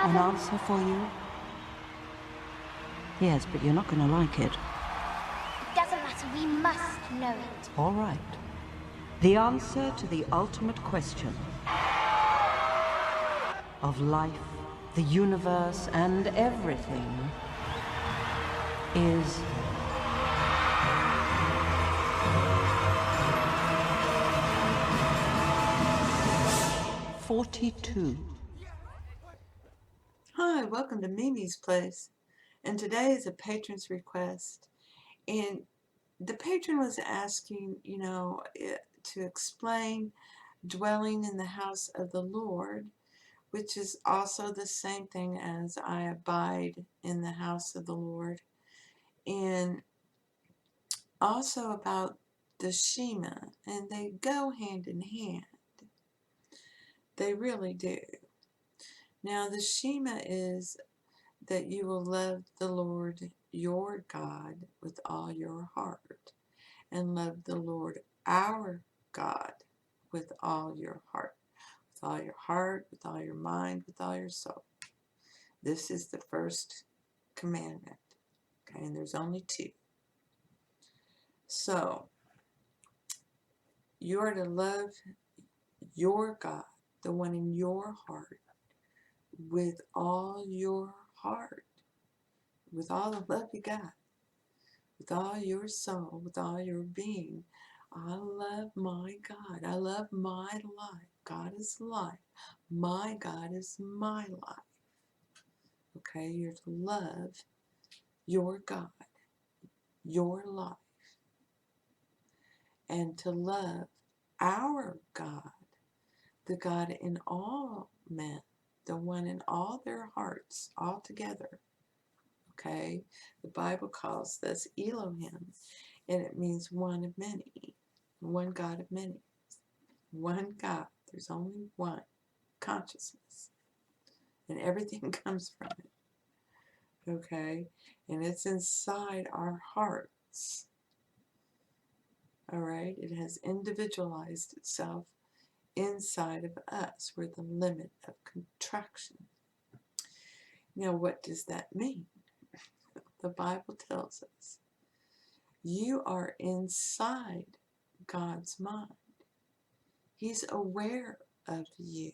an answer for you? Yes, but you're not going to like it. It doesn't matter, we must know it. All right. The answer to the ultimate question of life, the universe, and everything is 42. Hi, welcome to Mimi's Place, and today is a patron's request, and the patron was asking, to explain dwelling in the house of the Lord, which is also the same thing as I abide in the house of the Lord, and also about the Shema, and they go hand in hand. They really do. Now, the Shema is that you will love the Lord your God with all your heart, and love the Lord our God with all your heart, with all your mind, with all your soul. This is the first commandment, okay, and there's only two. So, you are to love your God, the one in your heart, with all your heart, with all the love you got, with all your soul, with all your being. I love my God. I love my life. God is life. My God is my life. Okay, you're to love your God, your life, and to love our God, the God in all men, the one in all their hearts, all together. Okay, the Bible calls this Elohim, and it means one of many, one God of many, one God. There's only one consciousness, and everything comes from it. Okay, and it's inside our hearts. All right, it has individualized itself inside of us. We're the limit of contraction. Now, what does that mean? The Bible tells us you are inside God's mind. He's aware of you.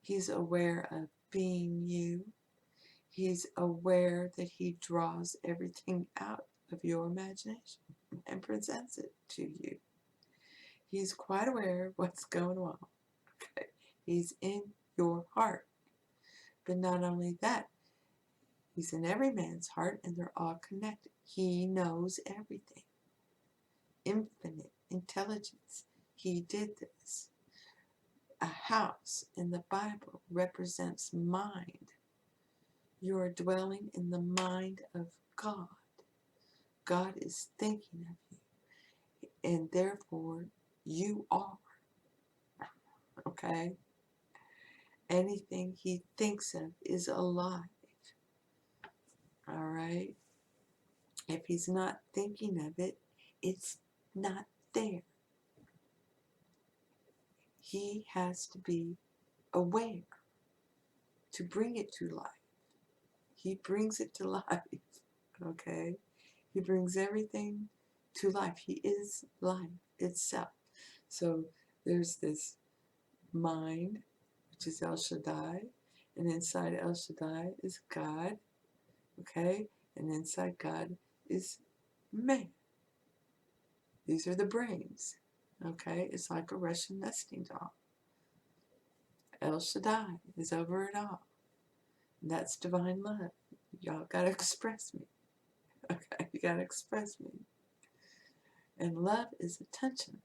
He's aware of being you. He's aware that he draws everything out of your imagination and presents it to you. He's quite aware of what's going on. Okay? He's in your heart. But not only that, he's in every man's heart, and they're all connected. He knows everything. Infinite intelligence. He did this. A house in the Bible represents mind. You are dwelling in the mind of God. God is thinking of you, and therefore you are. Okay? Anything he thinks of is alive. All right? If he's not thinking of it, it's not there. He has to be aware to bring it to life. He brings it to life. Okay? He brings everything to life. He is life itself. So there's this mind, which is El Shaddai, and inside El Shaddai is God, okay? And inside God is man. These are the brains, okay? It's like a Russian nesting doll. El Shaddai is over it all. And that's divine love. Y'all gotta express me, okay? You gotta express me. And love is attention,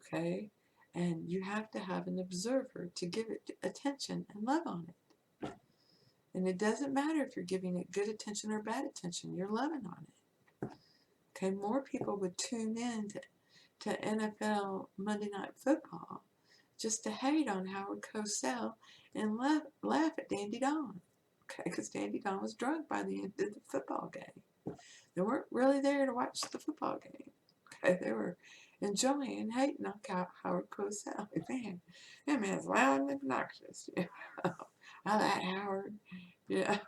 okay? And you have to have an observer to give it attention and love on it. And it doesn't matter if you're giving it good attention or bad attention, you're loving on it. Okay, more people would tune in to NFL Monday Night Football just to hate on Howard Cosell and laugh at Dandy Don. Okay, because Dandy Don was drunk by the end of the football game. They weren't really there to watch the football game. Okay, they were enjoying and hating on Howard Cosell. Man, that man's loud and obnoxious. Oh, that Howard, yeah,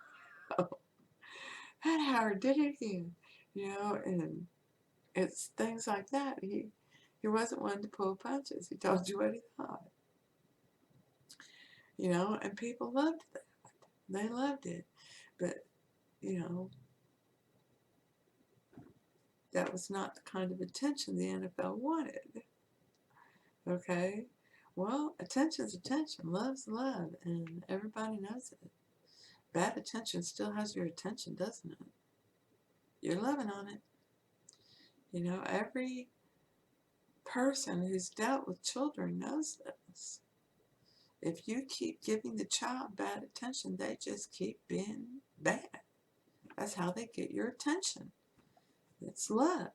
that Howard did it again, and it's things like that. He wasn't one to pull punches. He told you what he thought, and people loved that. They loved it, but you know that was not the kind of attention the NFL wanted. Okay, well, attention's attention, love's love, and everybody knows it. Bad attention still has your attention, doesn't it? You're loving on it. Every person who's dealt with children knows this. If you keep giving the child bad attention, they just keep being bad. That's how they get your attention. It's love.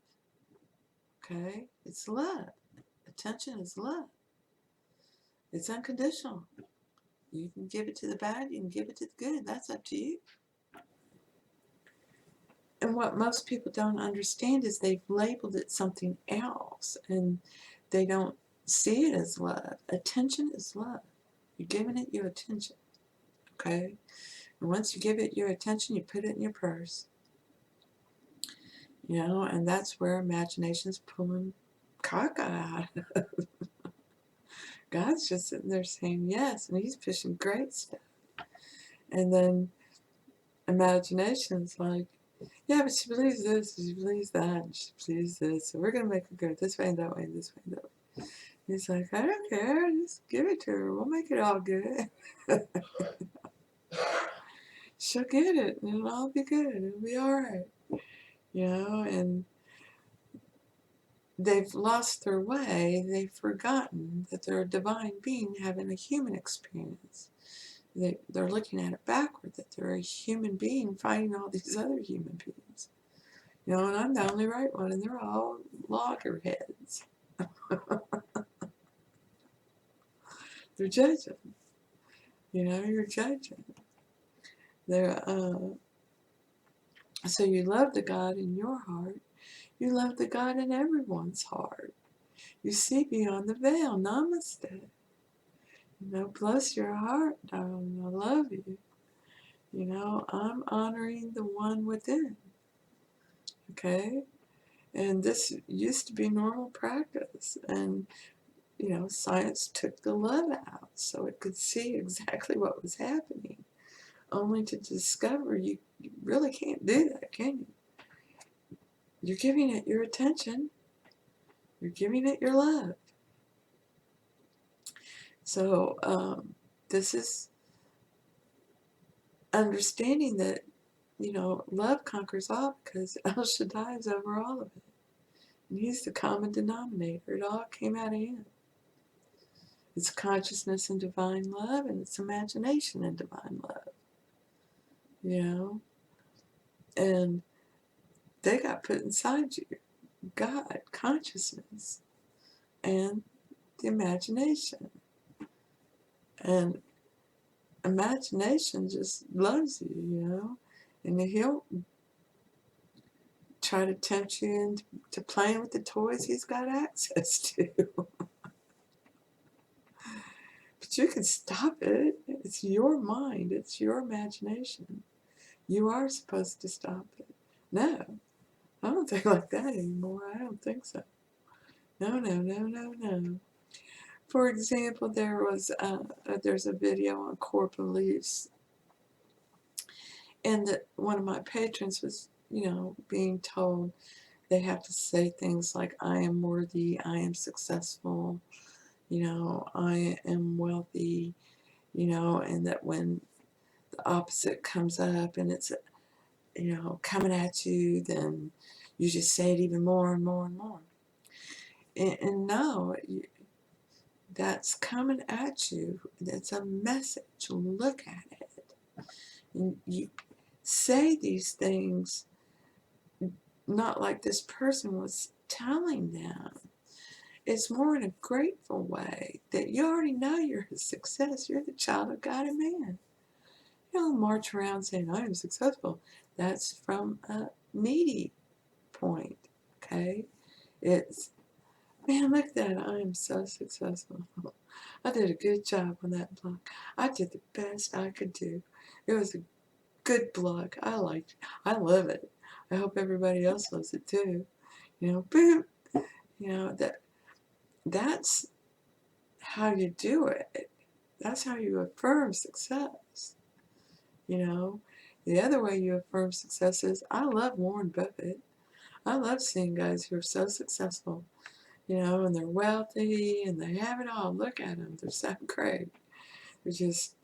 Okay? It's love. Attention is love. It's unconditional. You can give it to the bad, you can give it to the good. That's up to you. And what most people don't understand is they've labeled it something else, and they don't see it as love. Attention is love. You're giving it your attention. Okay? And once you give it your attention, you put it in your purse. And that's where imagination's pulling caca out of. God's just sitting there saying yes, and he's pushing great stuff. And then imagination's like, yeah, but she believes this, and she believes that, and she believes this, so we're going to make her go this way and that way and this way and that way. He's like, I don't care, just give it to her, we'll make it all good. She'll get it, and it'll all be good, it'll be alright. And they've lost their way, they've forgotten that they're a divine being having a human experience. They're looking at it backward, that they're a human being fighting all these other human beings. And I'm the only right one, and they're all loggerheads. They're judging. You're judging. So you love the God in your heart. You love the God in everyone's heart. You see beyond the veil. Namaste. Bless your heart, darling. I love you. I'm honoring the one within. Okay? And this used to be normal practice. And, science took the love out so it could see exactly what was happening. Only to discover you really can't do that, can you? You're giving it your attention. You're giving it your love. So this is understanding that, love conquers all because El Shaddai is over all of it. And he's the common denominator. It all came out of him. It's consciousness and divine love, and it's imagination and divine love. And they got put inside you. God, consciousness, and the imagination. And imagination just loves you, and he'll try to tempt you into playing with the toys he's got access to. But you can stop it. It's your mind. It's your imagination. You are supposed to stop it. No, I don't think like that anymore. I don't think so. No. For example, there's a video on core beliefs, and one of my patrons was, being told they have to say things like, I am worthy, I am successful, I am wealthy, and that when the opposite comes up and it's, coming at you, then you just say it even more and more and more. And no, that's coming at you. That's a message. Look at it. And you say these things not like this person was telling them. It's more in a grateful way that you already know you're a success. You're the child of God and man. You don't march around saying, I am successful. That's from a needy point, okay? It's Man, look at that. I am so successful. I did a good job on that blog. I did the best I could do. It was a good blog. I liked it. I love it. I hope everybody else loves it too. Boom. That's how you do it. That's how you affirm success. The other way you affirm success is, I love Warren Buffett. I love seeing guys who are so successful, and they're wealthy and they have it all. Look at them. They're so great. They're just,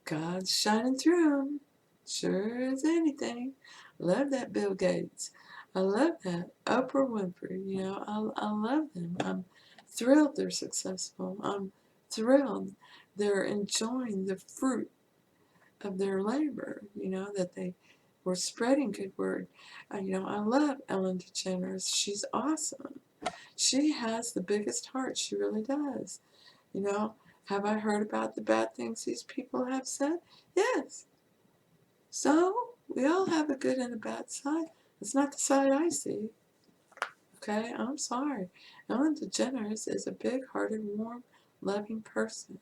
God's shining through them. Sure as anything. Love that Bill Gates. I love that Oprah Winfrey. I love them. I'm thrilled they're successful. I'm thrilled they're enjoying the fruit of their labor, that they were spreading good word. I love Ellen DeGeneres. She's awesome. She has the biggest heart. She really does. Have I heard about the bad things these people have said? Yes. So, we all have a good and a bad side. It's not the side I see. Okay? I'm sorry. Ellen DeGeneres is a big-hearted, warm, loving person.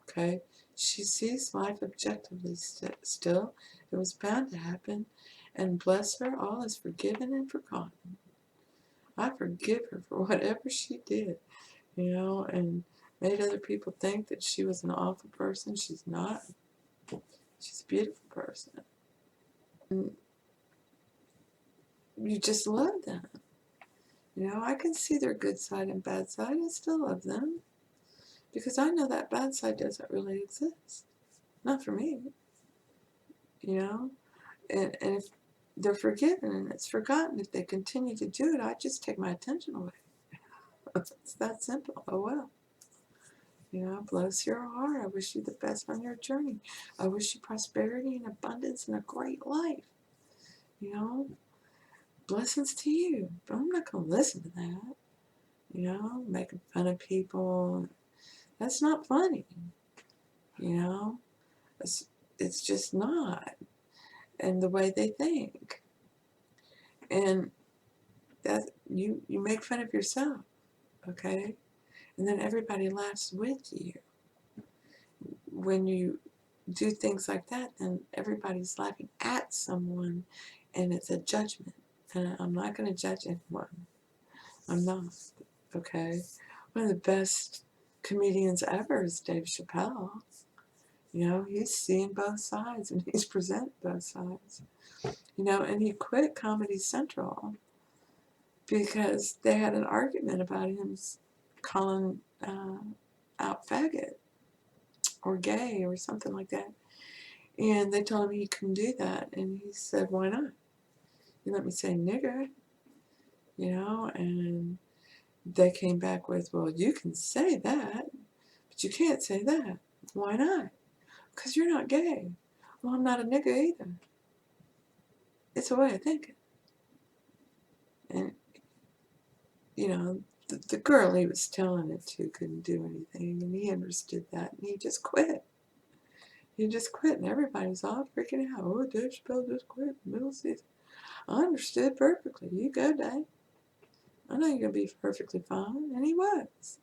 Okay? She sees life objectively still. It was bound to happen. And bless her, all is forgiven and forgotten. I forgive her for whatever she did, and made other people think that she was an awful person. She's not. She's a beautiful person. And you just love them. I can see their good side and bad side. I still love them. Because I know that bad side doesn't really exist. Not for me. And if they're forgiven and it's forgotten, if they continue to do it, I just take my attention away. It's that simple. Oh well. Bless your heart. I wish you the best on your journey. I wish you prosperity and abundance and a great life. Blessings to you. But I'm not going to listen to that. Making fun of people. That's not funny. It's just not. And the way they think. And that you make fun of yourself. Okay? And then everybody laughs with you. When you do things like that, then everybody's laughing at someone, and it's a judgment. And I'm not going to judge anyone. I'm not. Okay? One of the best comedians ever is Dave Chappelle. He's seeing both sides, and he's presenting both sides. And he quit Comedy Central because they had an argument about him calling out faggot or gay or something like that. And they told him he couldn't do that. And he said, why not? You let me say nigger, and they came back with, well, you can say that, but you can't say that. Why not? Because you're not gay. Well, I'm not a nigger either. It's a way of thinking. And, the girl he was telling it to couldn't do anything, and he understood that, and he just quit. He just quit, and everybody's all freaking out. Oh, Dave Chappelle just quit middle season. I understood perfectly. You go, Dave. I know you're going to be perfectly fine. And he was.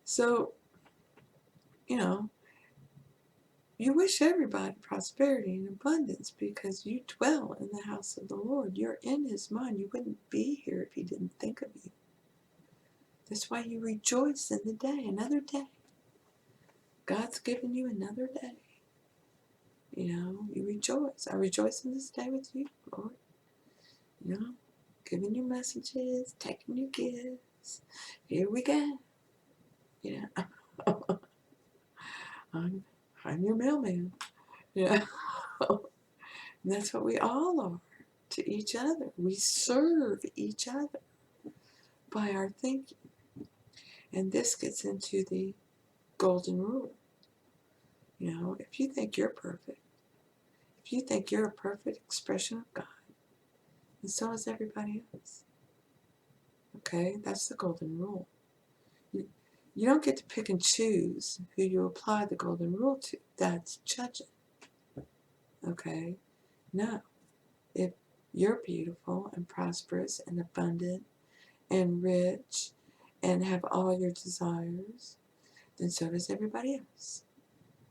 So, you wish everybody prosperity and abundance because you dwell in the house of the Lord. You're in his mind. You wouldn't be here if he didn't think of you. That's why you rejoice in the day, another day. God's given you another day. You rejoice. I rejoice in this day with you, Lord. Giving you messages, taking you gifts. Here we go. I'm your mailman. And that's what we all are to each other. We serve each other by our thinking. And this gets into the golden rule. If you think you're perfect, if you think you're a perfect expression of God, and so is everybody else. Okay? That's the golden rule. You don't get to pick and choose who you apply the golden rule to. That's judging. Okay? No. If you're beautiful and prosperous and abundant and rich and have all your desires, then so does everybody else.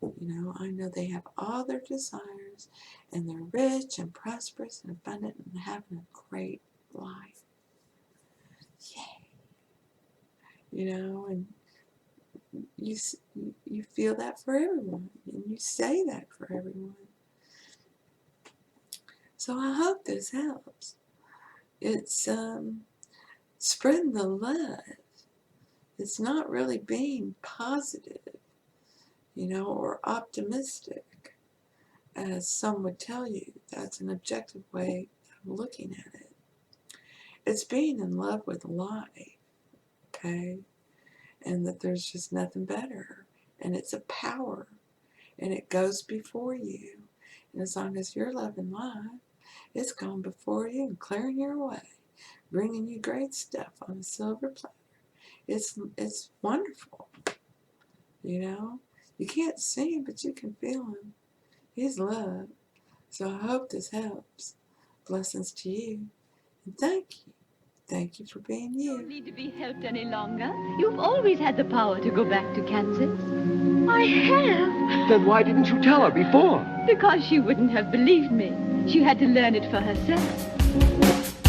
You know, I know they have all their desires and they're rich and prosperous and abundant and having a great life. Yay. You know, and you feel that for everyone, and you say that for everyone. So I hope this helps. It's spreading the love. It's not really being positive, you know, or optimistic, as some would tell you. That's an objective way of looking at it. It's being in love with life, okay? And that there's just nothing better. And it's a power. And it goes before you. And as long as you're loving life, it's going before you and clearing your way, bringing you great stuff on a silver platter. It's wonderful. You know? You can't see him, but you can feel him. He's love. So I hope this helps. Blessings to you. And thank you. Thank you for being you. You don't need to be helped any longer. You've always had the power to go back to Kansas. I have. Then why didn't you tell her before? Because she wouldn't have believed me. She had to learn it for herself.